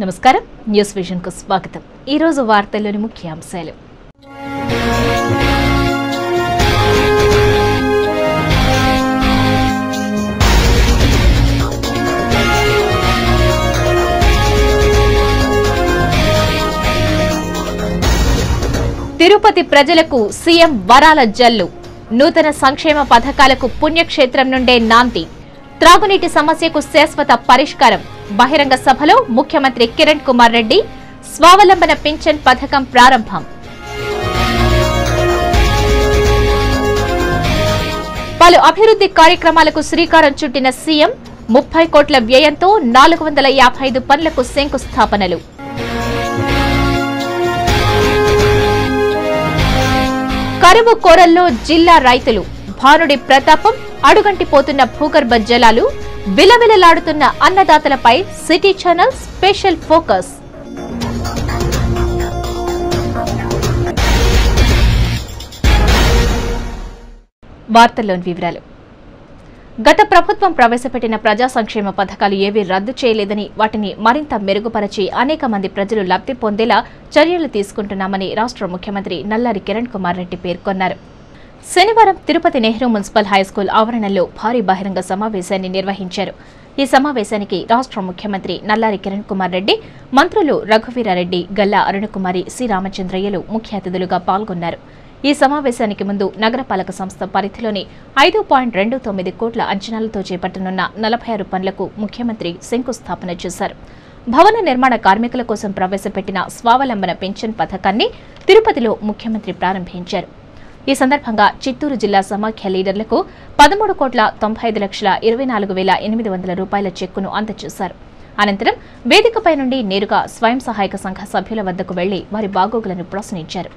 నమస్కారం news vision కు స్వాగతం। ఈ రోజు వార్తల్లోని ముఖ్యాంశాలు। తిరుపతి ప్రజలకు సీఎం వరాల జల్లు, నూతన సంక్షేమ పథకాలకు పుణ్యక్షేత్రం నుండే నాంది, త్రాగునీటి సమస్యకు శాశ్వత పరిష్కారం। బహిరంగ సభలో ముఖ్యమంత్రి కిరణ్ కుమార్ రెడ్డి స్వావలంబన పింఛన్ పథకం ప్రారంభం। పలు అభివృద్ధి కార్యక్రమాలకు శ్రీకారం చుట్టిన సీఎం 30 కోట్ల వ్యయంతో 455 పనులకు శంకుస్థాపనలు। కరువు కోరల్లో జిల్లా రైతులు, భానుడి ప్రతాపం, అడుగంటిపోతున్న భూగర్భ జలాలు, విలవిలలాడుతున్న అన్నదాతలపై సిటీ ఛానల్ స్పెషల్ ఫోకస్। వార్తల్లోని వివరాలు। గత ప్రభుత్వం ప్రవేశపెట్టిన ప్రజా సంక్షేమ పథకాలు ఏవీ రద్దు చేయలేదని, వాటిని మరింత మెరుగుపరిచి అనేక మంది ప్రజలు లబ్ధి పొందేలా చర్యలు తీసుకుంటున్నామని రాష్ట్ర ముఖ్యమంత్రి నల్లారి కిరణ్ కుమార్ రెడ్డి పేర్కొన్నారు। శనివారం తిరుపతి నెహ్రూ మున్సిపల్ హైస్కూల్ ఆవరణలో భారీ బహిరంగ సమావేశాన్ని నిర్వహించారు। ఈ సమావేశానికి రాష్ట్ర ముఖ్యమంత్రి నల్లారి కిరణ్ కుమార్ రెడ్డి, మంత్రులు రఘువీరారెడ్డి, గల్లా అరుణకుమారి, సి రామచంద్రయ్యలు ముఖ్య అతిథులుగా పాల్గొన్నారు। ఈ సమావేశానికి ముందు నగరపాలక సంస్థ పరిధిలోని 5.29 కోట్ల అంచనాలతో చేపట్టనున్న 46 పనులకు ముఖ్యమంత్రి శంకుస్థాపన చేశారు। భవన నిర్మాణ కార్మికుల కోసం ప్రవేశపెట్టిన స్వావలంబన పెన్షన్ పథకాన్ని తిరుపతిలో ముఖ్యమంత్రి ప్రారంభించారు। ఈ సందర్భంగా చిత్తూరు జిల్లా సమాఖ్య లీడర్లకు 13,95,24,800 రూపాయల చెక్కును అందజేశారు। అనంతరం వేదికపై నుండి నేరుగా స్వయం సహాయక సంఘ సభ్యుల వద్దకు వెళ్లి వారి బాగోగులను ప్రశ్నించారు।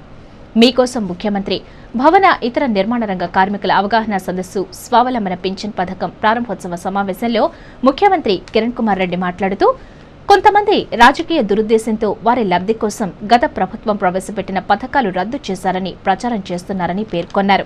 మీకోసం ముఖ్యమంత్రి భవన ఇతర నిర్మాణ రంగ కార్మికుల అవగాహన సదస్సు స్వావలంబన పింఛన్ పథకం ప్రారంభోత్సవ సమావేశంలో ముఖ్యమంత్రి కిరణ్ కుమార్ రెడ్డి మాట్లాడుతూ, కొంతమంది రాజకీయ దురుద్దేశంతో వారి లబ్ధి కోసం గత ప్రభుత్వం ప్రవేశపెట్టిన పథకాలు రద్దు చేశారని ప్రచారం చేస్తున్నారని పేర్కొన్నారు।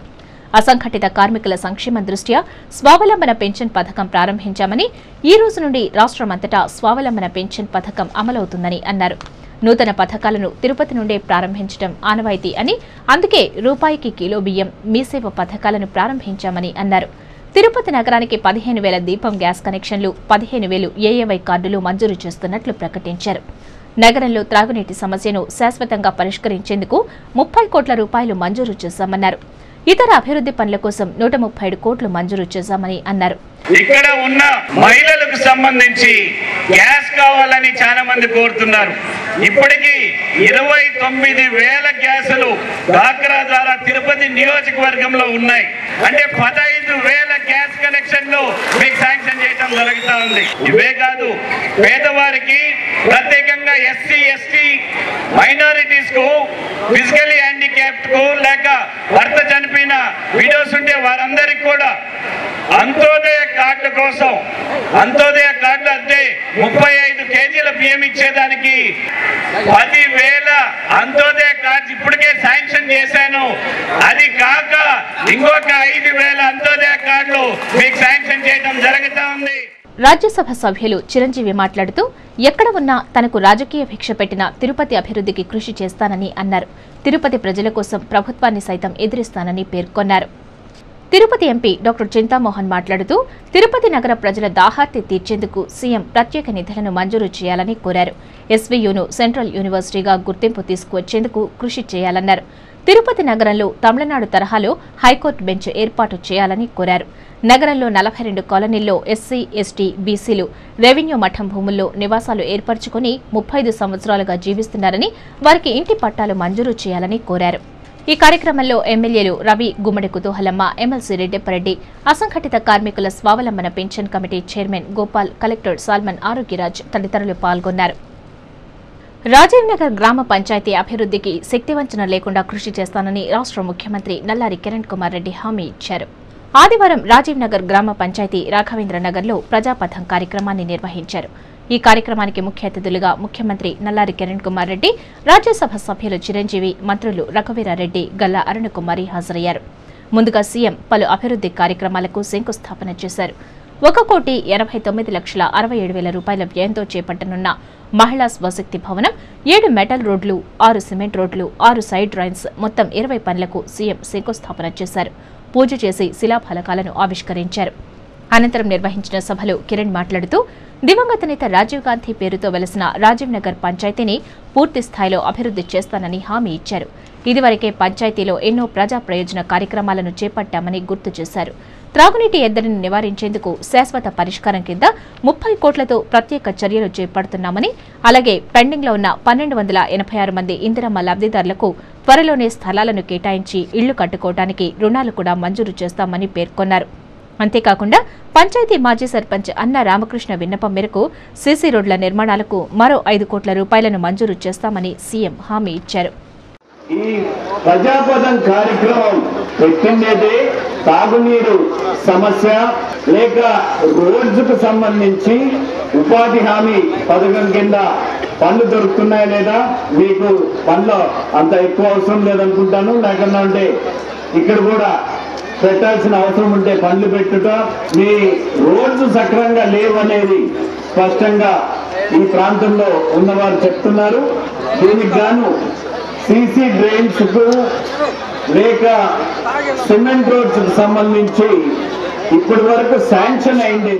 అసంఘటిత కార్మికుల సంక్షేమం దృష్ట్యా స్వావలంబన పెన్షన్ పథకం ప్రారంభించామని, ఈ రోజు నుండి రాష్ట్రమంతటా స్వావలంబన పెన్షన్ పథకం అమలవుతుందని అన్నారు। నూతన పథకాలను తిరుపతి నుండే ప్రారంభించడం ఆనవాయితీ అని, అందుకే రూపాయికి కిలో బియ్యం, మీసేవ పథకాలను ప్రారంభించామని అన్నారు। తిరుపతి నగరానికి 15,000 దీపం గ్యాస్ కనెక్షన్లు, 15,000 ఏఏవై కార్డులు మంజూరు చేస్తున్నట్లు ప్రకటించారు। నగరంలో త్రాగునీటి సమస్యను శాశ్వతంగా పరిష్కరించేందుకు 30 కోట్ల రూపాయలు మంజూరు చేశామన్నారు। ఇతర అభివృద్ధి పనుల కోసం 137 కోట్లు మంజూరు చేశామని అన్నారు। ఇక్కడ ఉన్న మహిళలకు సంబంధించి గ్యాస్ కావాలని చాలా మంది కోరుతున్నారు। ఇప్పటికీ 29,000 గ్యాసులు డాక్రా ద్వారా తిరుపతి నియోజకవర్గంలో ఉన్నాయి। అంటే 15,000 గ్యాస్ కనెక్షన్లు మీకు శాంక్షన్ చేయడం జరుగుతూ ఉంది। ఇవే కాదు, పేదవారికి ప్రత్యేకంగా ఎస్సీ ఎస్టీ మైనారిటీస్ కు, ఫిజికలీ హ్యాండిక్యాప్డ్ కు, లేక భర్త చనిపోయిన విడోస్ ఉంటే వారందరికీ కూడా అంత్యోదయ కార్డుల కోసం, అంత్యోదయ కార్డులు అంటే 35 కేజీల బియ్యం ఇచ్చేదానికి 10,000 అంత్యోదయ కార్డు ఇప్పటికే శాంక్షన్ చేశాను। అది కాక ఇంకొక 5,000 అంత్యోదయ కార్డులు మీకు శాంక్షన్ చేయడం జరుగుతూ ఉంది। రాజ్యసభ సభ్యులు చిరంజీవి మాట్లాడుతూ, ఎక్కడ ఉన్నా తనకు రాజకీయ భిక్ష పెట్టిన తిరుపతి అభివృద్ధికి కృషి చేస్తానని అన్నారు। తిరుపతి ప్రజల కోసం ప్రభుత్వాన్ని సైతం ఎదిరిస్తానని పేర్కొన్నారు। తిరుపతి ఎంపీ డాక్టర్ చింతామోహన్ మాట్లాడుతూ, తిరుపతి నగర ప్రజల దాహార్తి తీర్చేందుకు సీఎం ప్రత్యేక నిధులను మంజూరు చేయాలని కోరారు। ఎస్వీయూను సెంట్రల్ యూనివర్సిటీగా గుర్తింపు తీసుకువచ్చేందుకు కృషి చేయాలన్నారు। తిరుపతి నగరంలో తమిళనాడు తరహాలో హైకోర్టు బెంచ్ ఏర్పాటు చేయాలని కోరారు। నగరంలో 42 కాలనీల్లో ఎస్సీ, ఎస్టీ, బీసీలు రెవెన్యూ మఠం భూముల్లో నివాసాలు ఏర్పరచుకుని 35 సంవత్సరాలుగా జీవిస్తున్నారని, వారికి ఇంటి పట్టాలు మంజూరు చేయాలని కోరారు। ఈ కార్యక్రమంలో ఎమ్మెల్యేలు రవి, గుమ్మడి కుతూహలమ్మ, ఎమ్మెల్సీ రెడ్డెప్పరెడ్డి, అసంఘటిత కార్మికుల స్వావలంబన pension committee chairman Gopal, collector Salmon Arogyaraj తదితరులు పాల్గొన్నారు। రాజీవ్ నగర్ గ్రామ పంచాయతీ అభివృద్ధికి శక్తివంచన లేకుండా కృషి చేస్తానని రాష్ట్ర ముఖ్యమంత్రి నల్లారి కిరణ్ కుమార్ రెడ్డి హామీ ఇచ్చారు। ఆదివారం రాజీవ్ నగర్ గ్రామ పంచాయతీ రాఘవేంద్ర నగర్లో ప్రజాపథం కార్యక్రమాన్ని నిర్వహించారు। ఈ కార్యక్రమానికి ముఖ్య అతిథులుగా ముఖ్యమంత్రి నల్లారి కిరణ్ కుమార్ రెడ్డి, రాజ్యసభ సభ్యులు చిరంజీవి, మంత్రులు రఘువీరారెడ్డి, గల్లా అరుణకుమారి హాజరయ్యారు। ముందుగా సీఎం పలు అభివృద్ధి కార్యక్రమాలకు శంకుస్థాపన చేశారు। 1,89,67,000 రూపాయల వ్యయంతో చేపట్టనున్న మహిళా స్వశక్తి భవనం, 7 మెటల్ రోడ్లు, 6 సిమెంట్ రోడ్లు, 6 సైడ్ డ్రైన్స్, మొత్తం 20 పనులకు సీఎం శంకుస్థాపన చేశారు. పూజ చేసి శిలాఫలకాలను ఆవిష్కరించారు. అనంతరం నిర్వహించిన సభలో కిరణ్ మాట్లాడుతూ, దివంగత నేత రాజీవ్ గాంధీ పేరుతో వెలసిన రాజీవ్ నగర్ పంచాయతీని పూర్తి స్థాయిలో అభివృద్ధి చేస్తానని హామీ ఇచ్చారు. ఇదివరకే పంచాయతీలో ఎన్నో ప్రజా ప్రయోజన కార్యక్రమాలను చేపట్టామని గుర్తు చేశారు. త్రాగునీటి ఎద్దడిని నివారించేందుకు శాశ్వత పరిష్కారం కింద 30 కోట్లతో ప్రత్యేక చర్యలు చేపడుతున్నామని, అలాగే పెండింగ్లో ఉన్న 1286 మంది ఇందిరమ్మ లబ్ధిదారులకు త్వరలోనే స్థలాలను కేటాయించి ఇళ్లు కట్టుకోవడానికి రుణాలు కూడా మంజూరు చేస్తామని పేర్కొన్నారు. అంతేకాకుండా పంచాయతీ మాజీ సర్పంచ్ అన్న రామకృష్ణ విన్నపం మేరకు సీసీ రోడ్ల నిర్మాణాలకు మరో 5 కోట్ల రూపాయలను మంజూరు చేస్తామని సీఎం హామీ ఇచ్చారు. ఈ ప్రజాపదం కార్యక్రమం పెట్టిండేది తాగునీరు సమస్య లేక రోడ్లకు సంబంధించి ఉపాధి హామీ పథకం కింద పనులు దొరుకుతున్నాయా లేదా, మీకు పనులు అంత ఎక్కువ అవసరం లేదనుకుంటాను. లేకుండా ఉంటే ఇక్కడ కూడా పెట్టాల్సిన అవసరం ఉంటే పనులు పెట్టుట, మీ రోడ్లు సక్రమంగా లేవనేది స్పష్టంగా ఈ ప్రాంతంలో ఉన్నవారు చెప్తున్నారు. దీనికి గాను సీసీ డ్రైన్స్ కు లేక సిమెంట్ రోడ్స్ కు సంబంధించి ఇప్పటి వరకు శాంక్షన్ అయింది.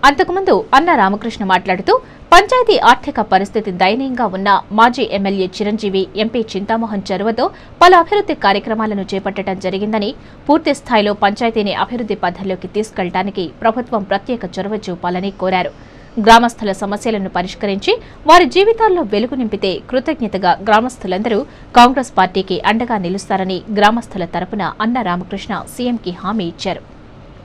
అంతకుముందు అన్న రామకృష్ణ మాట్లాడుతూ, పంచాయతీ ఆర్థిక పరిస్థితి దయనీయంగా ఉన్న మాజీ ఎమ్మెల్యే చిరంజీవి, ఎంపీ చింతామోహన్ చొరవతో పలు అభివృద్ధి కార్యక్రమాలను చేపట్టడం జరిగిందని, పూర్తి స్థాయిలో పంచాయతీని అభివృద్ధి పథంలోకి తీసుకెళ్లడానికి ప్రభుత్వం ప్రత్యేక చొరవ చూపాలని కోరారు. గ్రామస్తుల సమస్యలను పరిష్కరించి వారి జీవితాల్లో వెలుగు నింపితే కృతజ్ఞతగా గ్రామస్తులందరూ కాంగ్రెస్ పార్టీకి అండగా నిలుస్తారని గ్రామస్తుల తరపున అన్న రామకృష్ణ సీఎంకి హామీ ఇచ్చారు.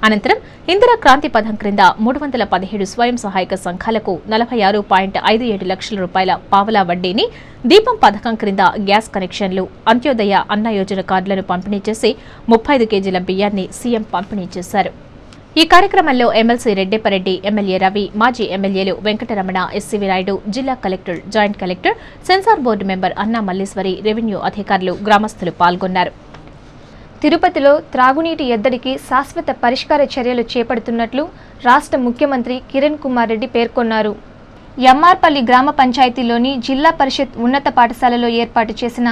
అనంతరం ఇందిరా క్రాంతి పథం క్రింద 317 స్వయం సహాయక సంఘాలకు 46.57 లక్షల రూపాయల పావలా వడ్డీని, దీపం పథకం క్రింద గ్యాస్ కనెక్షన్లు, అంత్యోదయ అన్న యోజన కార్డులను పంపిణీ చేసి 35 కేజీల బియ్యాన్ని సీఎం పంపిణీ చేశారు. ఈ కార్యక్రమంలో ఎమ్మెల్సీ రెడ్డెపరెడ్డి, ఎమ్మెల్యే రవి, మాజీ ఎమ్మెల్యేలు వెంకటరమణ, ఎస్సీవీ నాయుడు, జిల్లా collector, joint collector, censor board member Anna Malleswari, revenue అధికారులు, గ్రామస్తులు పాల్గొన్నారు. తిరుపతిలో త్రాగునీటి ఎద్దడికి శాశ్వత పరిష్కార చర్యలు చేపడుతున్నట్లు రాష్ట్ర ముఖ్యమంత్రి కిరణ్ కుమార్ రెడ్డి పేర్కొన్నారు. ఎమ్మార్పల్లి గ్రామ పంచాయతీలోని జిల్లా పరిషత్ ఉన్నత పాఠశాలలో ఏర్పాటు చేసిన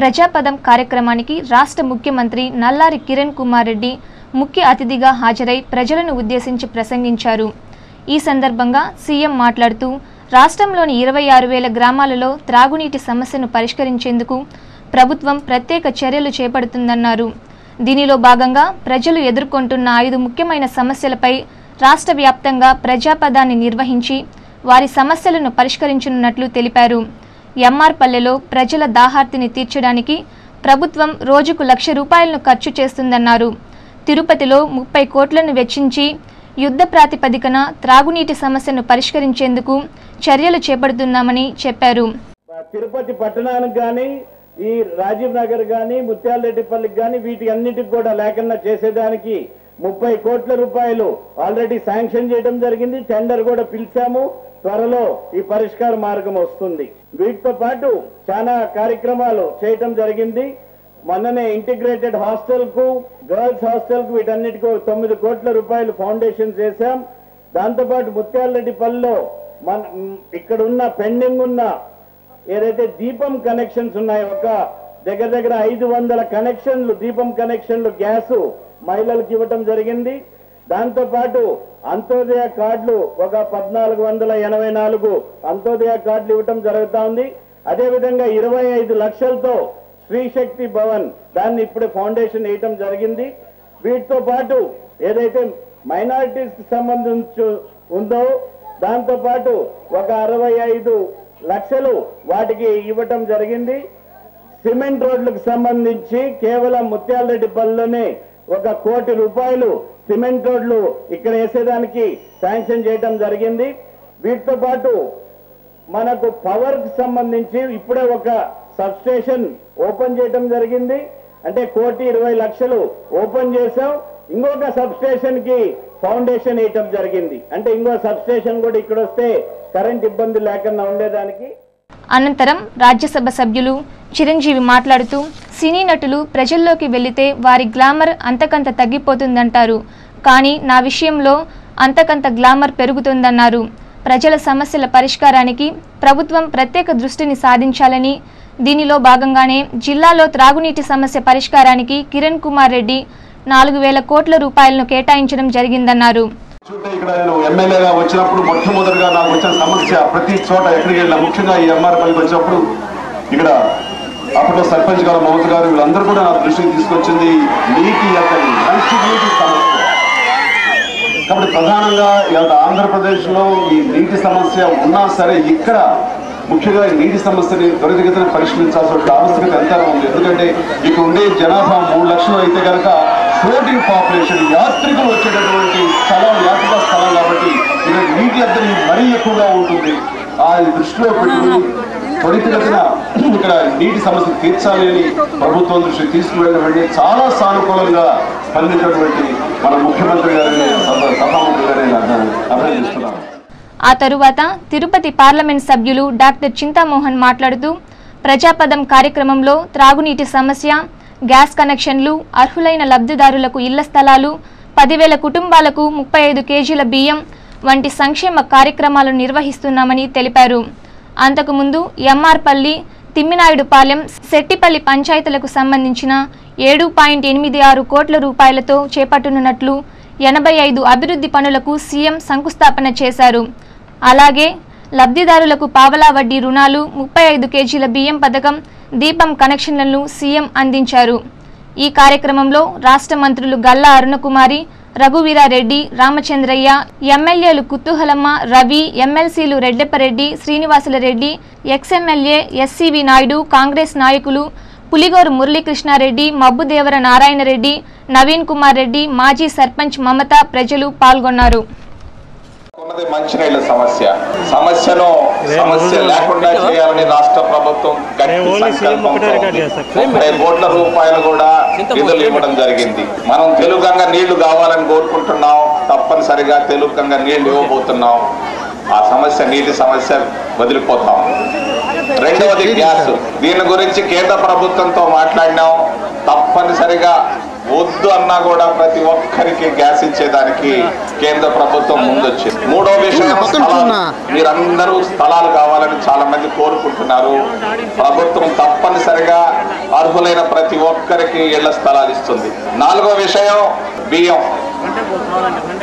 ప్రజాపదం కార్యక్రమానికి రాష్ట్ర ముఖ్యమంత్రి నల్లారి కిరణ్ కుమార్ రెడ్డి ముఖ్య అతిథిగా హాజరై ప్రజలను ఉద్దేశించి ప్రసంగించారు. ఈ సందర్భంగా సీఎం మాట్లాడుతూ, రాష్ట్రంలోని 26,000 గ్రామాలలో త్రాగునీటి సమస్యను పరిష్కరించేందుకు ప్రభుత్వం ప్రత్యేక చర్యలు చేపడుతుందన్నారు. దీనిలో భాగంగా ప్రజలు ఎదుర్కొంటున్న 5 ముఖ్యమైన సమస్యలపై రాష్ట్ర వ్యాప్తంగా ప్రజాపదాన్ని నిర్వహించి వారి సమస్యలను పరిష్కరించనున్నట్లు తెలిపారు. ఎమ్మార్పల్లెలో ప్రజల దాహార్తిని తీర్చడానికి ప్రభుత్వం రోజుకు 1,00,000 రూపాయలను ఖర్చు చేస్తుందన్నారు. తిరుపతిలో 30 కోట్లను వెచ్చించి యుద్ధ ప్రాతిపదికన త్రాగునీటి సమస్యను పరిష్కరించేందుకు చర్యలు చేపడుతున్నామని చెప్పారు. తిరుపతి పట్టణానికి కానీ, ఈ రాజీవ్ నగర్ కానీ, ముత్యాలరెడ్డిపల్లికి కానీ, వీటి అన్నిటికి కూడా లేకుండా చేసేదానికి 30 కోట్ల రూపాయలు ఆల్రెడీ శాంక్షన్ చేయడం జరిగింది. టెండర్ కూడా పిలిచాము. త్వరలో ఈ పరిష్కార మార్గం వస్తుంది. వీటితో పాటు చాలా కార్యక్రమాలు చేయటం జరిగింది. మొన్ననే ఇంటిగ్రేటెడ్ హాస్టల్ కు, గర్ల్స్ హాస్టల్ కు, వీటన్నిటికీ 9 కోట్ల రూపాయలు ఫౌండేషన్ చేశాం. దాంతోపాటు ముత్యాలరెడ్డిపల్లిలో ఇక్కడ ఉన్న పెండింగ్ ఉన్న ఏదైతే దీపం కనెక్షన్స్ ఉన్నాయో, ఒక దగ్గర 500 కనెక్షన్లు, దీపం కనెక్షన్లు గ్యాస్ మహిళలకు ఇవ్వటం జరిగింది. దాంతోపాటు అంత్యోదయ కార్డులు ఒక 1484 అంత్యోదయ కార్డులు ఇవ్వటం జరుగుతా ఉంది. అదేవిధంగా 25 లక్షలతో శ్రీశక్తి భవన్, దాన్ని ఇప్పుడే ఫౌండేషన్ వేయటం జరిగింది. వీటితో పాటు ఏదైతే మైనారిటీస్ కి సంబంధించి ఉందో దాంతో పాటు ఒక 65 లక్షలు వాటికి ఇవ్వటం జరిగింది. సిమెంట్ రోడ్లకు సంబంధించి కేవలం ముత్యాలరెడ్డిపల్లిలోనే 1 కోటి రూపాయలు సిమెంట్ రోడ్లు ఇక్కడ వేసేదానికి శాంక్షన్ చేయటం జరిగింది. వీటితో పాటు మనకు పవర్ కి సంబంధించి ఇప్పుడే ఒక సబ్ స్టేషన్ ఓపెన్ చేయటం జరిగింది. అంటే 1,20 లక్షలు ఓపెన్ చేశాం. ఇంకొక సబ్ స్టేషన్ కి ఫౌండేషన్ వేయటం జరిగింది. అంటే ఇంకో సబ్ స్టేషన్ కూడా ఇక్కడ వస్తే కరెంట్ ఇబ్బంది లేకుండా ఉండేదానికి. అనంతరం రాజ్యసభ సభ్యులు చిరంజీవి మాట్లాడుతూ, సినీ నటులు ప్రజల్లోకి వెళ్లితే వారి గ్లామర్ అంతకంత తగ్గిపోతుందంటారు. కానీ నా విషయంలో అంతకంత గ్లామర్ పెరుగుతుందన్నారు. ప్రజల సమస్యల పరిష్కారానికి ప్రభుత్వం ప్రత్యేక దృష్టిని సాధించాలని, దీనిలో భాగంగానే జిల్లాలో త్రాగునీటి సమస్య పరిష్కారానికి కిరణ్ కుమార్ రెడ్డి 4,000 కోట్ల రూపాయలను కేటాయించడం జరిగిందన్నారు. ఇక్కడ నేను ఎమ్మెల్యేగా వచ్చినప్పుడు మొట్టమొదటిగా నాకు వచ్చిన సమస్య ప్రతి చోట ఎక్కడికి వెళ్ళినా, ముఖ్యంగా ఈ ఎంఆర్పల్లికి వచ్చినప్పుడు ఇక్కడ అప్పట్లో సర్పంచ్ గారు, మమత గారు వీళ్ళందరూ కూడా నా దృష్టికి తీసుకొచ్చింది నీటి ఎక్కడి మంచి నీటి సమస్య. కాబట్టి ప్రధానంగా ఆంధ్రప్రదేశ్లో ఈ నీటి సమస్య ఉన్నా సరే ఇక్కడ ముఖ్యంగా ఈ నీటి సమస్యని త్వరితగతిన పరిష్కరించాల్సిన ఆవశ్యకత ఎంతైనా ఉంది. ఎందుకంటే ఇక్కడ ఉండే జనాభా 3 లక్షలు అయితే కనుక ఫ్లోటింగ్ పాపులేషన్, యాత్రికులు వచ్చేటటువంటి స్థలం, యాత్రిక స్థలం కాబట్టి ఇక్కడ నీటి ఎద్దడి మరీ ఎక్కువగా ఉంటుంది. ఆ దృష్టిలో పెట్టుకుని త్వరితగతిన ఇక్కడ నీటి సమస్య తీర్చాలి అని ప్రభుత్వం దృష్టి తీసుకువెళ్ళినటువంటి చాలా సానుకూలంగా స్పందించినటువంటి మన ముఖ్యమంత్రి గారిని, సభాముఖ్య గారిని అభినందిస్తున్నాను. ఆ తరువాత తిరుపతి పార్లమెంట్ సభ్యులు డాక్టర్ చింతామోహన్ మాట్లాడుతూ, ప్రజాపదం కార్యక్రమంలో త్రాగునీటి సమస్య, గ్యాస్ కనెక్షన్లు, అర్హులైన లబ్ధిదారులకు ఇళ్ల స్థలాలు, 10,000 కుటుంబాలకు 35 కేజీల బియ్యం వంటి సంక్షేమ కార్యక్రమాలను నిర్వహిస్తున్నామని తెలిపారు. అంతకుముందు ఎంఆర్పల్లి, తిమ్మినాయుడుపాలెం, సెట్టిపల్లి పంచాయతీలకు సంబంధించిన 7.86 కోట్ల రూపాయలతో చేపట్టనున్నట్లు 85 అభివృద్ధి పనులకు సీఎం శంకుస్థాపన చేశారు. అలాగే లబ్ధిదారులకు పావలా వడ్డీ రుణాలు, 35 కేజీల బియ్యం పథకం, దీపం కనెక్షన్లను సీఎం అందించారు. ఈ కార్యక్రమంలో రాష్ట్ర మంత్రులు గల్లా అరుణకుమారి, రఘువీరారెడ్డి, రామచంద్రయ్య, ఎమ్మెల్యేలు కుతూహలమ్మ, రవి, ఎమ్మెల్సీలు రెడ్డెప్పరెడ్డి, శ్రీనివాసులరెడ్డి, ఎక్స్ఎమ్మెల్యే ఎస్సీవి నాయుడు, కాంగ్రెస్ నాయకులు పులిగోరు మురళీకృష్ణారెడ్డి, మబ్బుదేవర నారాయణరెడ్డి, నవీన్ కుమార్ రెడ్డి, మాజీ సర్పంచ్ మమత, ప్రజలు పాల్గొన్నారు. మంచినీళ్ళ సమస్యను సమస్య లేకుండా చేయాలని రాష్ట్ర ప్రభుత్వం గట్టి సంకల్పంతో 30 కోట్ల రూపాయలు కూడా నిధులు ఇవ్వడం జరిగింది. మనం తెలుగంగా నీళ్లు కావాలని కోరుకుంటున్నాం, తప్పనిసరిగా తెలుగంగా నీళ్లు ఇవ్వబోతున్నాం. ఆ సమస్య, నీటి సమస్య వదిలిపోతాం. రెండవది గ్యాస్. దీని గురించి కేంద్ర ప్రభుత్వంతో మాట్లాడినాం. తప్పనిసరిగా వద్దు అన్నా కూడా ప్రతి ఒక్కరికి గ్యాస్ ఇచ్చేదానికి కేంద్ర ప్రభుత్వం ముందొచ్చింది. మూడో విషయం, మీరందరూ స్థలాలు కావాలని చాలా మంది కోరుకుంటున్నారు. ప్రభుత్వం తప్పనిసరిగా అర్హులైన ప్రతి ఒక్కరికి ఇళ్ల స్థలాలు ఇస్తుంది. నాలుగో విషయం, బియ్యం.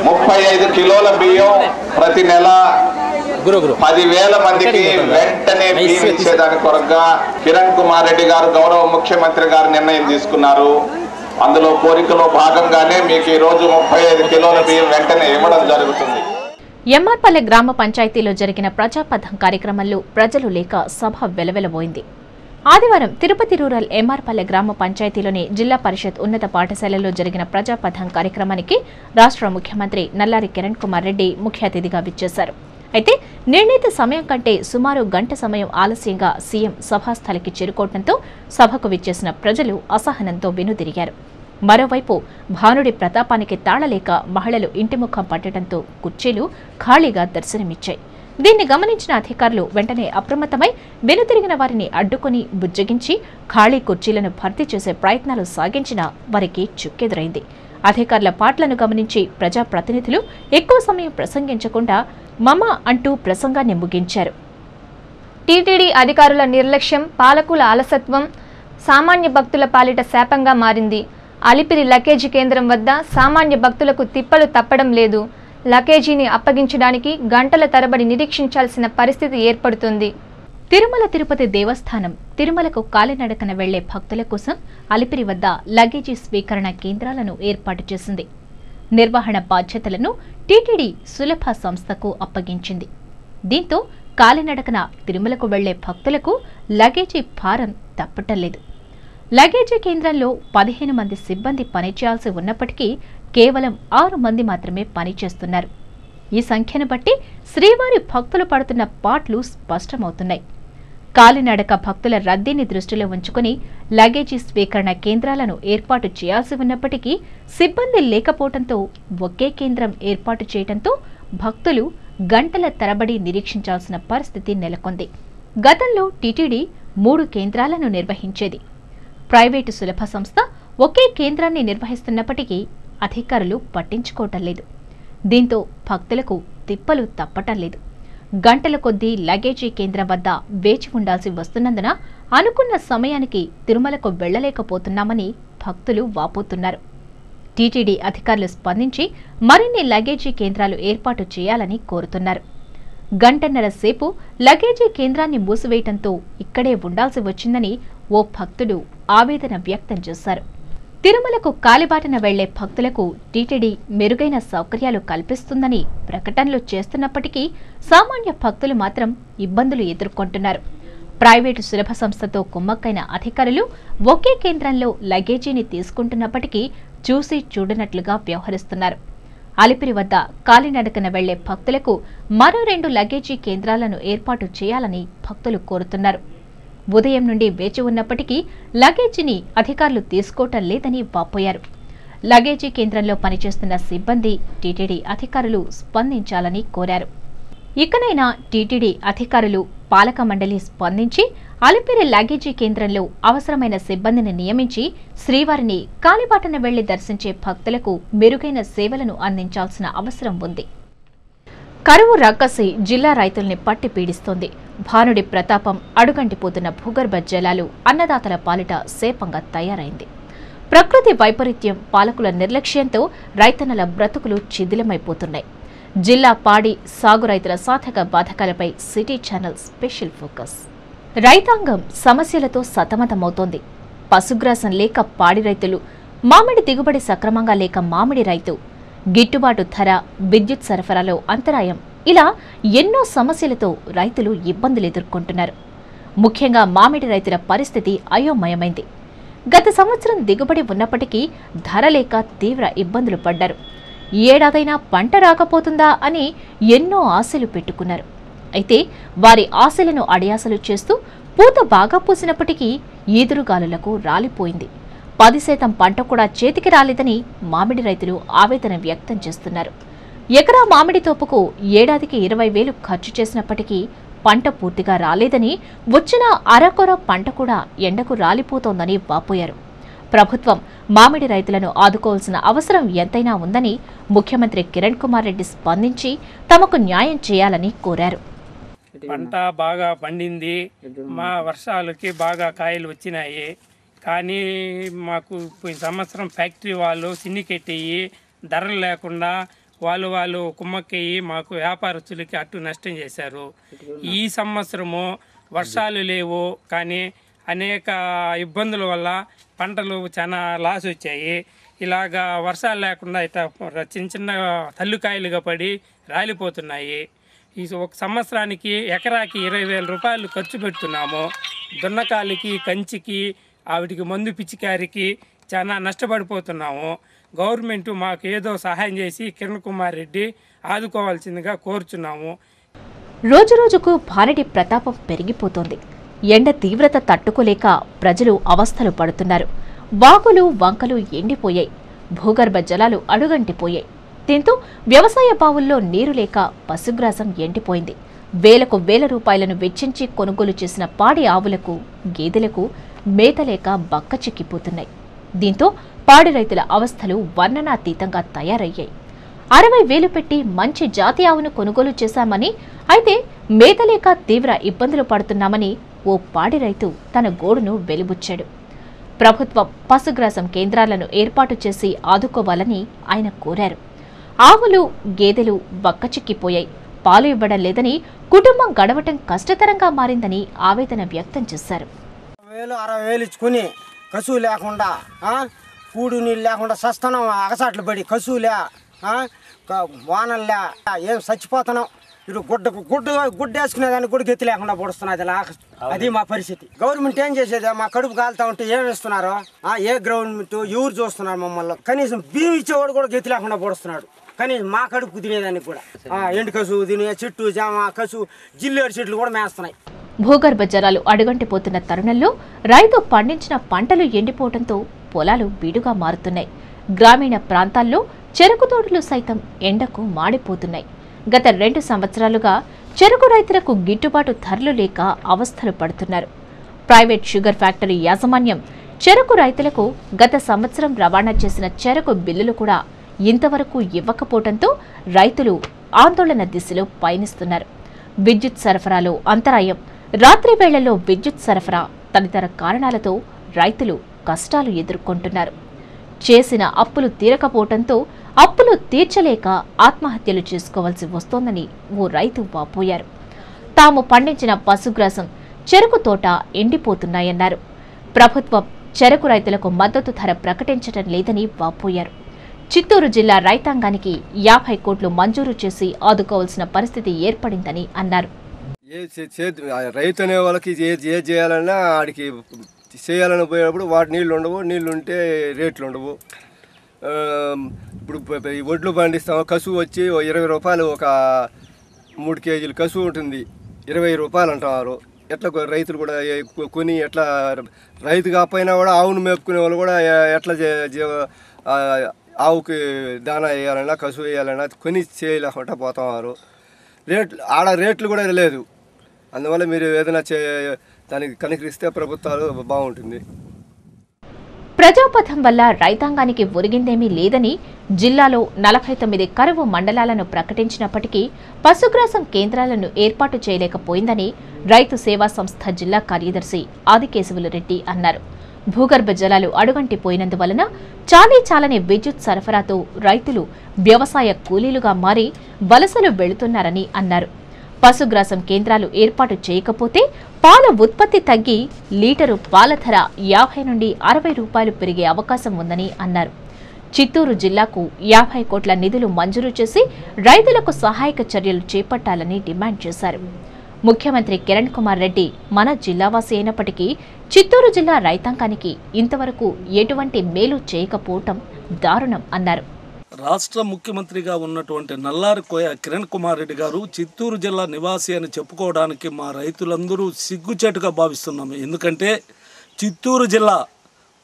35 కిలోల బియ్యం ప్రతి నెల 10,000 మందికి వెంటనే బియ్యం ఇచ్చేదాని కొరగా కిరణ్ కుమార్ రెడ్డి గారు, గౌరవ ముఖ్యమంత్రి గారు నిర్ణయం తీసుకున్నారు. అందులో కోరికలో భాగంగానే మీకు ఈ రోజు 35 కిలోల బియ్యం వెంటనే ఇవ్వడం జరుగుతుంది. ఎంఆర్పల్లె గ్రామ పంచాయతీలో జరిగిన ప్రజాపథం కార్యక్రమంలో ప్రజలు లేక సభ వెలవెలబోయింది. ఆదివారం తిరుపతి రూరల్ ఎంఆర్పల్లె గ్రామ పంచాయతీలోని జిల్లా పరిషత్ ఉన్నత పాఠశాలలో జరిగిన ప్రజాపథం కార్యక్రమానికి రాష్ట్ర ముఖ్యమంత్రి నల్లారి కిరణ్ కుమార్ రెడ్డి ముఖ్య అతిథిగా విచ్చేశారు. అయితే నిర్ణీత సమయం కంటే సుమారు గంట సమయం ఆలస్యంగా సీఎం సభాస్థలికి చేరుకోవడంతో సభకు విచ్చేసిన ప్రజలు అసహనంతో వెనుదిరిగారు. మరోవైపు భానుడి ప్రతాపానికి తాళలేక మహిళలు ఇంటిముఖం పట్టడంతో కుర్చీలు ఖాళీగా దర్శనమిచ్చాయి. దీన్ని గమనించిన అధికారులు వెంటనే అప్రమత్తమై వెనుతిరిగిన వారిని అడ్డుకుని బుజ్జగించి ఖాళీ కుర్చీలను భర్తీ చేసే ప్రయత్నాలు సాగించినా వారికి చుక్కెదురైంది. అధికారుల పాటలను గమనించి ప్రజాప్రతినిధులు ఎక్కువ సమయం ప్రసంగించకుండా మమ అంటూ ప్రసంగాన్ని ముగించారు. టీటీడీ అధికారుల నిర్లక్ష్యం, పాలకుల అలసత్వం సామాన్య భక్తుల పాలిట శాపంగా మారింది. అలిపిరి లకేజీ కేంద్రం వద్ద సామాన్య భక్తులకు తిప్పలు తప్పడం లేదు. లకేజీని అప్పగించడానికి గంటల తరబడి నిరీక్షించాల్సిన పరిస్థితి ఏర్పడుతుంది. తిరుమల తిరుపతి దేవస్థానం తిరుమలకు కాలినడకన వెళ్లే భక్తుల కోసం అలిపిరి వద్ద లగేజీ స్వీకరణ కేంద్రాలను ఏర్పాటు చేసింది. నిర్వహణ బాధ్యతలను టీటీడీ సులభ సంస్థకు అప్పగించింది. దీంతో కాలినడకన తిరుమలకు వెళ్లే భక్తులకు లగేజీ భారం తప్పటలేదు. లగేజీ కేంద్రంలో 15 మంది సిబ్బంది పనిచేయాల్సి ఉన్నప్పటికీ కేవలం 6 మంది మాత్రమే పనిచేస్తున్నారు. ఈ సంఖ్యను బట్టి శ్రీవారి భక్తులు పడుతున్న పాట్లు స్పష్టమవుతున్నాయి. కాలినడక భక్తుల రద్దీని దృష్టిలో ఉంచుకుని లగేజీ స్వీకరణ కేంద్రాలను ఏర్పాటు చేయాల్సి ఉన్నప్పటికీ సిబ్బంది లేకపోవడంతో ఒకే కేంద్రం ఏర్పాటు చేయడంతో భక్తులు గంటల తరబడి నిరీక్షించాల్సిన పరిస్థితి నెలకొంది. గతంలో టీటీడీ 3 కేంద్రాలను నిర్వహించేది. ప్రైవేటు సులభ సంస్థ ఒకే కేంద్రాన్ని నిర్వహిస్తున్నప్పటికీ అధికారులు పట్టించుకోవటం లేదు. దీంతో భక్తులకు తిప్పలు తప్పటం లేదు. గంటల కొద్దీ లగేజీ కేంద్రం వద్ద వేచి ఉండాల్సి వస్తున్నందున అనుకున్న సమయానికి తిరుమలకు వెళ్లలేకపోతున్నామని భక్తులు వాపోతున్నారు. టీటీడీ అధికారులు స్పందించి మరిన్ని లగేజీ కేంద్రాలు ఏర్పాటు చేయాలని కోరుతున్నారు. గంటన్నర సేపు లగేజీ కేంద్రాన్ని మూసివేయటంతో ఇక్కడే ఉండాల్సి వచ్చిందని ఓ భక్తుడు ఆవేదన వ్యక్తం చేశారు. తిరుమలకు కాలిబాటన వెళ్లే భక్తులకు టీటీడీ మెరుగైన సౌకర్యాలు కల్పిస్తుందని ప్రకటనలు చేస్తున్నప్పటికీ సామాన్య భక్తులు మాత్రం ఇబ్బందులు ఎదుర్కొంటున్నారు. ప్రైవేటు సులభ సంస్థతో కుమ్మక్కైన అధికారులు ఒకే కేంద్రంలో లగేజీని తీసుకుంటున్నప్పటికీ చూసి చూడనట్లుగా వ్యవహరిస్తున్నారు. అలిపిరి వద్ద కాలినడకన వెళ్లే భక్తులకు మరో 2 లగేజీ కేంద్రాలను ఏర్పాటు చేయాలని భక్తులు కోరుతున్నారు. ఉదయం నుండి వేచి ఉన్నప్పటికీ లగేజీని అధికారులు తీసుకోవటం లేదని వాపోయారు. లగేజీ కేంద్రంలో పనిచేస్తున్న సిబ్బంది, టీటీడీ అధికారులు స్పందించాలని కోరారు. ఇకనైనా టీటీడీ అధికారులు, పాలక మండలి స్పందించి అలిపిరి లగేజీ కేంద్రంలో అవసరమైన సిబ్బందిని నియమించి శ్రీవారిని కాలిబాటన వెళ్లి దర్శించే భక్తులకు మెరుగైన సేవలను అందించాల్సిన అవసరం ఉంది. కరువు రక్కసి జిల్లా రైతుల్ని పట్టి పీడిస్తోంది. భానుడి ప్రతాపం అడుగంటిపోతున్న భూగర్భ జలాలు అన్నదాతల పాలిట శాపంగా తయారైంది. ప్రకృతి వైపరీత్యం, పాలకుల నిర్లక్ష్యంతో రైతన్నల బ్రతుకులు శిథిలమైపోతున్నాయి. జిల్లా పాడి సాగు రైతుల సాధక బాధకాలపై సిటీ ఛానల్ స్పెషల్ ఫోకస్. రైతాంగం సమస్యలతో సతమతమవుతోంది. పశుగ్రాసం లేక పాడి రైతులు, మామిడి దిగుబడి సక్రమంగా లేక మామిడి రైతు, గిట్టుబాటు ధర, విద్యుత్ సరఫరాలో అంతరాయం, ఇలా ఎన్నో సమస్యలతో రైతులు ఇబ్బందులు ఎదుర్కొంటున్నారు. ముఖ్యంగా మామిడి రైతుల పరిస్థితి అయోమయమైంది. గత సంవత్సరం దిగుబడి ఉన్నప్పటికీ ధర లేక తీవ్ర ఇబ్బందులు పడ్డారు. ఈ ఏడాదైనా పంట రాకపోతుందా అని ఎన్నో ఆశలు పెట్టుకున్నారు. అయితే వారి ఆశలను అడియాసలు చేస్తూ పూత బాగా పూసినప్పటికీ ఈదురుగాలులకు రాలిపోయింది. 10% పంట కూడా చేతికి రాలేదని మామిడి రైతులు ఆవేదన వ్యక్తం చేస్తున్నారు. ఎకరా మామిడి తోపుకు ఏడాదికి 20,000 ఖర్చు చేసినప్పటికీ పంట పూర్తిగా రాలేదని, వచ్చిన అరకొర పంట కూడా ఎండకు రాలిపోతోందని వాపోయారు. ప్రభుత్వం మామిడి రైతులను ఆదుకోవాల్సిన అవసరం ఎంతైనా ఉందని ముఖ్యమంత్రి కిరణ్ కుమార్ రెడ్డి స్పందించి తమకు న్యాయం చేయాలని కోరారు. పంట బాగా పండింది, మా వర్షాలకి బాగా కాయలు వచ్చినాయి. కానీ మాకు ఈ సంవత్సరం ఫ్యాక్టరీ వాళ్ళు సిండికెట్టయ్యి ధరలు లేకుండా వాళ్ళు కుమ్మక్కయ్యి మాకు వ్యాపారస్తులకి అట్టు నష్టం చేశారు. ఈ సంవత్సరము వర్షాలు లేవు, కానీ అనేక ఇబ్బందుల వల్ల పంటలు చాలా లాస్ వచ్చాయి. ఇలాగా వర్షాలు లేకుండా ఇట్లా చిన్న చిన్న తల్లుకాయలుగా పడి రాలిపోతున్నాయి. ఈ ఒక సంవత్సరానికి ఎకరాకి 20,000 రూపాయలు ఖర్చు పెడుతున్నాము. దున్నకాలికి, కంచికి, ఆవిడికి మందు పిచికారికి చాలా నష్టపడిపోతున్నాము. గవర్నమెంట్ మాకు ఏదో సహాయం చేసి కిరణ్ కుమార్ రెడ్డి ఆదుకోవాల్సిందిగా కోరుచున్నాము. రోజురోజుకు భానుడి ప్రతాపం పెరిగిపోతోంది. ఎండ తీవ్రత తట్టుకోలేక ప్రజలు అవస్థలు పడుతున్నారు. వాగులు, వంకలు ఎండిపోయాయి. భూగర్భ జలాలు అడుగంటిపోయాయి. దీంతో వ్యవసాయ బావుల్లో నీరు లేక పశుగ్రాసం ఎండిపోయింది. వేలకు వేల రూపాయలను వెచ్చించి కొనుగోలు చేసిన పాడి ఆవులకు, గేదెలకు మేత లేక బక్కచిక్కిపోతున్నాయి. దీంతో పాడి రైతుల అవస్థలు వర్ణనాతీతంగా తయారయ్యాయి. 60,000 పెట్టి మంచి జాతి ఆవును కొనుగోలు చేశామని, అయితే మేత లేక తీవ్ర ఇబ్బందులు పడుతున్నామని ఓ పాడి రైతు తన గోడును వెలిబుచ్చాడు. ప్రభుత్వం పశుగ్రాసం కేంద్రాలను ఏర్పాటు చేసి ఆదుకోవాలని ఆయన కోరారు. ఆవులు, గేదెలు బక్కచిక్కిపోయాయి. పాలు ఇవ్వడం లేదని, కుటుంబం గడవటం కష్టతరంగా మారిందని ఆవేదన వ్యక్తం చేశారు. 60,000 ఇచ్చుకుని కసువు లేకుండా, కూడు నీళ్ళు లేకుండా సస్తనం అగసాట్లు పడి, కసువులే, వానల్లే, ఏం చచ్చిపోతున్నాం. ఇటు గుడ్డ వేసుకునేదానికి కూడా గతి లేకుండా పొడుస్తున్నది. అది మా పరిస్థితి. గవర్నమెంట్ ఏం చేసేది? మా కడుపు కాలుతా ఉంటే ఏమి ఇస్తున్నారు? ఏ గవర్నమెంట్ ఎవరు చూస్తున్నారు మమ్మల్ని? కనీసం బియ్యం ఇచ్చేవాడు కూడా గతి లేకుండా పొడుస్తున్నాడు. కనీసం మా కడుపు తినేదానికి కూడా ఎండు కసువు తినే చెట్టు, జామ, కసువు, జిల్లేడు చెట్లు కూడా మేస్తున్నాయి. భూగర్భ జలాలు అడుగంటిపోతున్న తరుణంలో రైతు పండించిన పంటలు ఎండిపోవడంతో పొలాలు బీడుగా మారుతున్నాయి. గ్రామీణ ప్రాంతాల్లో చెరకు తోటలు సైతం ఎండకు మాడిపోతున్నాయి. గత 2 సంవత్సరాలుగా చెరకు రైతులకు గిట్టుబాటు ధరలు లేక అవస్థలు పడుతున్నారు. ప్రైవేట్ షుగర్ ఫ్యాక్టరీ యాజమాన్యం చెరకు రైతులకు గత సంవత్సరం రవాణా చేసిన చెరకు బిల్లులు కూడా ఇంతవరకు ఇవ్వకపోవడంతో రైతులు ఆందోళన దిశలో పయనిస్తున్నారు. విద్యుత్ సరఫరాలో అంతరాయం, రాత్రి వేళల్లో విద్యుత్ సరఫరా తదితర కారణాలతో రైతులు కష్టాలు ఎదుర్కొంటున్నారు. చేసిన అప్పులు తీరకపోవడంతో అప్పులు తీర్చలేక ఆత్మహత్యలు చేసుకోవాల్సి వస్తోందని ఓ రైతు వాపోయారు. తాము పండించిన పశుగ్రాసం, చెరకు తోట ఎండిపోతున్నాయన్నారు. ప్రభుత్వం చెరకు రైతులకు మద్దతు ధర ప్రకటించడం లేదని వాపోయారు. చిత్తూరు జిల్లా రైతాంగానికి 50 కోట్లు మంజూరు చేసి ఆదుకోవాల్సిన పరిస్థితి ఏర్పడిందని అన్నారు. రైతు అనే వాళ్ళకి ఏ చేయాలన్నా ఆడికి చేయాలని పోయేటప్పుడు వాటి నీళ్లు ఉండవు, నీళ్లు ఉంటే రేట్లు ఉండవు. ఇప్పుడు వడ్లు పండిస్తాము, కసువు వచ్చి 20 రూపాయలు, ఒక 3 కేజీలు కసువు ఉంటుంది, 20 రూపాయలు అంటున్నారు. ఎట్లా రైతులు కూడా కొని, ఎట్లా రైతు కాకపోయినా కూడా ఆవును మేపుకునే వాళ్ళు కూడా ఎట్లా ఆవుకి దానా వేయాలన్నా కసువు వేయాలన్నా కొని చేయలేకుండా పోతున్నారు. రేట్లు కూడా లేదు. అందువల్ల మీరు ఏదైనా దానికి కనికరిస్తే ప్రభుత్వాలు బాగుంటుంది. ప్రజాపథం వల్ల రైతాంగానికి ఒరిగిందేమీ లేదని, జిల్లాలో 49 కరువు మండలాలను ప్రకటించినప్పటికీ పశుగ్రాసం కేంద్రాలను ఏర్పాటు చేయలేకపోయిందని రైతు సేవా సంస్థ జిల్లా కార్యదర్శి ఆదికేశవులు రెడ్డి అన్నారు. భూగర్భ జలాలు అడుగంటిపోయినందువలన చాలని విద్యుత్ సరఫరాతో రైతులు వ్యవసాయ కూలీలుగా మారి వలసలు వెళుతున్నారని అన్నారు. పశుగ్రాసం కేంద్రాలు ఏర్పాటు చేయకపోతే పాల ఉత్పత్తి తగ్గి లీటరు పాల ధర 50 నుండి 60 రూపాయలు పెరిగే అవకాశం ఉందని అన్నారు. చిత్తూరు జిల్లాకు 50 కోట్ల నిధులు మంజూరు చేసి రైతులకు సహాయక చర్యలు చేపట్టాలని డిమాండ్ చేశారు. ముఖ్యమంత్రి కిరణ్ కుమార్ రెడ్డి మన జిల్లావాసి అయినప్పటికీ చిత్తూరు జిల్లా రైతాంగానికి ఇంతవరకు ఎటువంటి మేలు చేయకపోవటం దారుణం అన్నారు. రాష్ట్ర ముఖ్యమంత్రిగా ఉన్నటువంటి నల్లారి కోయ కిరణ్ కుమార్ రెడ్డి గారు చిత్తూరు జిల్లా నివాసి అని చెప్పుకోవడానికి మా రైతులందరూ సిగ్గుచేటుగా భావిస్తున్నాము. ఎందుకంటే చిత్తూరు జిల్లా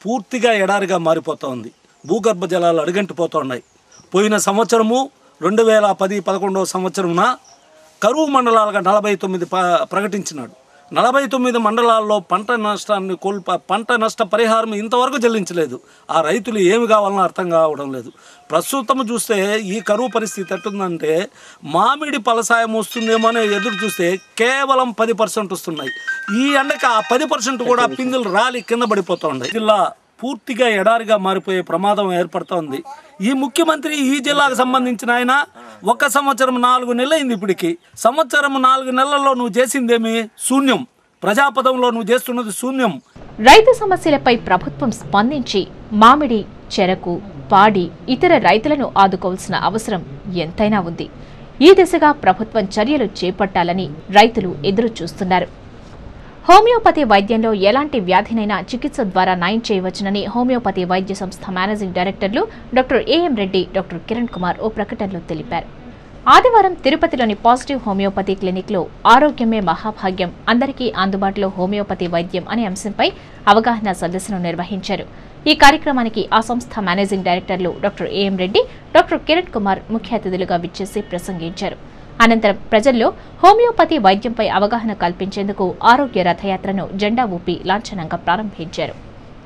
పూర్తిగా ఎడారిగా మారిపోతూ ఉంది. భూగర్భ జలాలు అడుగంటిపోతున్నాయి. పోయిన సంవత్సరము 2010-11 సంవత్సరమున కరువు మండలాలుగా 49 ప్రకటించినాడు. 49 మండలాల్లో పంట నష్ట పరిహారం ఇంతవరకు చెల్లించలేదు. ఆ రైతులు ఏమి కావాలన్నా అర్థం కావడం లేదు. ప్రస్తుతం చూస్తే ఈ కరువు పరిస్థితి ఎట్టుందంటే మామిడి ఫలసాయం వస్తుందేమో అని ఎదురు చూస్తే కేవలం 10% వస్తున్నాయి. ఈ ఎండకి ఆ 10% కూడా పిందులు రాలి కింద పడిపోతుంది. జిల్లా పూర్తిగా ఎడారిగా మారిపోయే ప్రమాదం ఏర్పడుతోంది. ఈ ముఖ్యమంత్రి ఈ జిల్లాకు సంబంధించిన ఆయన 1 సంవత్సరం 4 నెలలైంది. ఇప్పటికి సంవత్సరం 4 నెలల్లో నువ్వు చేసిందేమి శూన్యం. ప్రజాపదంలో నువ్వు చేస్తున్నది శూన్యం. రైతు సమస్యలపై ప్రభుత్వం స్పందించి మామిడి, చెరకు, పాడి, ఇతర రైతులను ఆదుకోవాల్సిన అవసరం ఎంతైనా ఉంది. ఈ దిశగా ప్రభుత్వం చర్యలు చేపట్టాలని రైతులు ఎదురు చూస్తున్నారు. హోమియోపతి వైద్యంలో ఎలాంటి వ్యాధినైనా చికిత్స ద్వారా నయం చేయవచ్చునని హోమియోపతి వైద్య సంస్థ మేనేజింగ్ డైరెక్టర్లు doctor A M Reddy, doctor Kiran Kumar ఓ ప్రకటనలో తెలిపారు. ఆదివారం తిరుపతిలోని పాజిటివ్ హోమియోపతి క్లినిక్లో ఆరోగ్యమే మహాభాగ్యం, అందరికీ అందుబాటులో హోమియోపతి వైద్యం అనే అంశంపై అవగాహన సదస్సును నిర్వహించారు. ఈ కార్యక్రమానికి ఆ సంస్థ మేనేజింగ్ డైరెక్టర్లు doctor A M Reddy, doctor Kiran Kumar ముఖ్య అతిథులుగా విచ్చేసి ప్రసంగించారు. అనంతరం ప్రజల్లో హోమియోపతి వైద్యంపై అవగాహన కల్పించేందుకు ఆరోగ్య రథయాత్రను జెండా ఊపి లాంఛనంగా ప్రారంభించారు.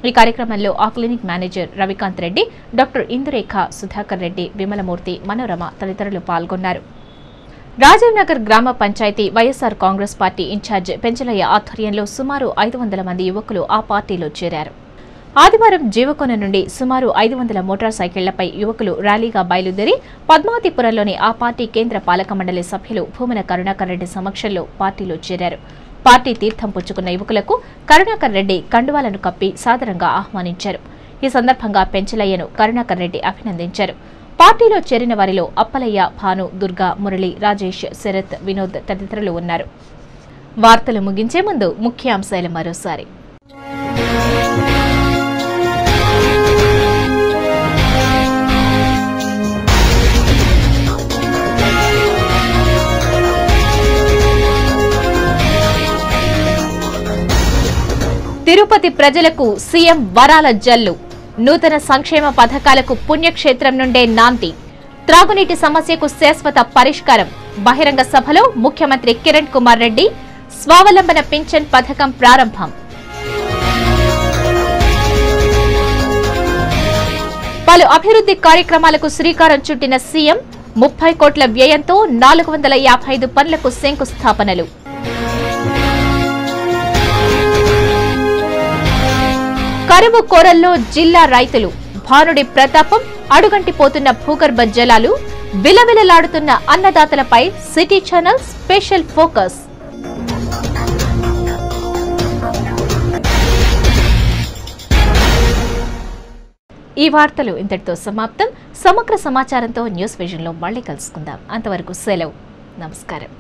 ఈ కార్యక్రమంలో ఆ clinic manager Ravikanth Reddy, doctor Indurekha, Sudhakar Reddy, Vimalamurthy, Manorama తదితరులు పాల్గొన్నారు. రాజీవ్ నగర్ గ్రామ panchayat YSR Congress party incharge Penchalaiah ఆధ్వర్యంలో సుమారు 500 మంది యువకులు ఆ పార్టీలో చేరారు. ఆదివారం జీవకోన నుండి సుమారు 500 మోటార్ సైకిళ్లపై యువకులు ర్యాలీగా బయలుదేరి పద్మావతిపురంలోని ఆ పార్టీ కేంద్ర పాలక మండలి సభ్యులు భూమన కరుణాకర్ రెడ్డి సమక్షంలో పార్టీలో చేరారు. పార్టీ తీర్థం పుచ్చుకున్న యువకులకు కరుణాకర్ రెడ్డి కండువాలను కప్పి సాదరంగా ఆహ్వానించారు. ఈ సందర్భంగా పెంచలయ్యను కరుణాకర్ రెడ్డి అభినందించారు. పార్టీలో చేరిన వారిలో అప్పలయ్య, భాను, దుర్గా, మురళి, రాజేష్, శరత్, వినోద్ తదితరులు ఉన్నారు. వార్తలు ముగించే ముందు ముఖ్యాంశాలు మరోసారి. తిరుపతి ప్రజలకు సీఎం వరాల జల్లు, నూతన సంక్షేమ పథకాలకు పుణ్యక్షేత్రం నుండే నాంది, త్రాగునీటి సమస్యకు శాశ్వత పరిష్కారం, బహిరంగ సభలో ముఖ్యమంత్రి కిరణ్ కుమార్ రెడ్డి, స్వావలంబన పింఛన్ పథకం ప్రారంభం. పలు అభివృద్ధి కార్యక్రమాలకు శ్రీకారం చుట్టిన సీఎం 30 కోట్ల వ్యయంతో 455 పనులకు శంకుస్థాపనలు. కరువు కోరల్లో జిల్లా రైతులు, భానుడి ప్రతాపం, అడుగంటిపోతున్న భూగర్భ జలాలు, విలవిలలాడుతున్న అన్నదాతలపై సిటీ ఛానల్ స్పెషల్ ఫోకస్. ఈ వార్తలు ఇంతటితో సమాప్తం. సమగ్ర సమాచారంతో న్యూస్ విజన్ లో మళ్ళీ కలుసుకుందాం. అంతవరకు సెలవు. నమస్కారం.